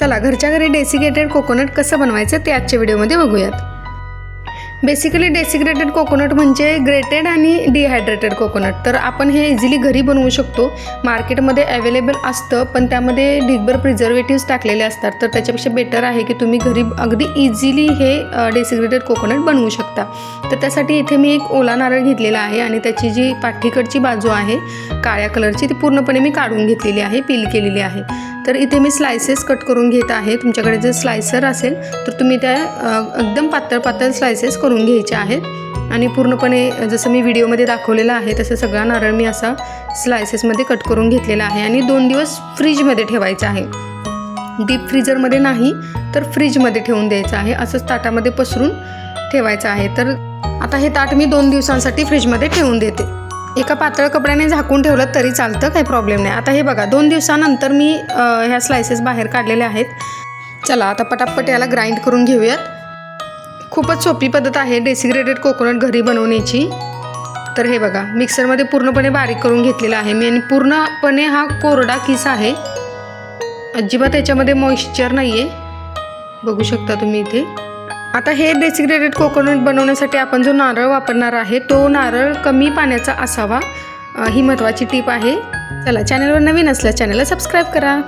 चला घरच्या घरी डेसिकेटेड कोकोनट कसं बनवायचं ते आजच्या व्हिडिओमध्ये बघूयात। बेसिकली डेसिकेटेड कोकोनट म्हणजे ग्रेटेड आणि डिहायड्रेटेड कोकोनट। तर आपण हे इझिली घरी बनवू शकतो। मार्केटमध्ये अवेलेबल असतं, पण त्यामध्ये ढिगभर प्रिझर्वेटिव्स टाकलेले असतात। तर त्याच्यापेक्षा बेटर आहे की तुम्ही घरी अगदी इझिली हे डेसिकेटेड कोकोनट बनवू शकता। तर त्यासाठी इथे मी एक ओला नारळ घेतलेला आहे आणि त्याची जी पाठीकडची बाजू आहे काळ्या कलरची ती पूर्णपणे मी काढून घेतलेली आहे, पील केलेली आहे। तर इथे मी स्लाइसेस कट करून घेत आहे। तुमच्याकडे जर स्लायसर असेल तर तुम्ही त्या एकदम पातळ स्लाइसेस करून घ्यायचे आहेत आणि पूर्णपणे जसं मी व्हिडिओमध्ये दाखवलेलं आहे तसं सगळा नारळ मी असा स्लाइसेसमध्ये कट करून घेतलेला आहे आणि 2 दिवस फ्रीजमध्ये ठेवायचं आहे। डीप फ्रीजरमध्ये नाही तर फ्रीजमध्ये ठेवून द्यायचं आहे। असंच ताटामध्ये पसरून ठेवायचं आहे। तर आता हे ताट मी 2 दिवसांसाठी फ्रीजमध्ये ठेवून देते। एका पातळ कपड्याने झाकून ठेवलं तरी चालतं, काही प्रॉब्लेम नाही। आता हे बघा 2 दिवसानंतर मी ह्या स्लाइसेस बाहेर काढलेल्या आहेत। चला आता पटापट याला ग्राइंड करून घेऊयात। खूपच सोपी पद्धत आहे डेसिकेटेड कोकोनट घरी बनवण्याची। तर हे बघा मिक्सरमध्ये पूर्णपणे बारीक करून घेतलेला आहे मी आणि पूर्णपणे हा कोरडा किस आहे, अजिबात याच्यामध्ये मॉइश्चर नाही आहे, बघू शकता तुम्ही इथे। आता हे डेसिकेटेड कोकोनट बनवण्यासाठी आपण जो नारळ वापरणार आहे तो नारळ कमी पाण्याचा असावा, ही महत्त्वाची टीप आहे। चला चॅनलवर नवीन असल्यास चॅनलला सबस्क्राईब करा।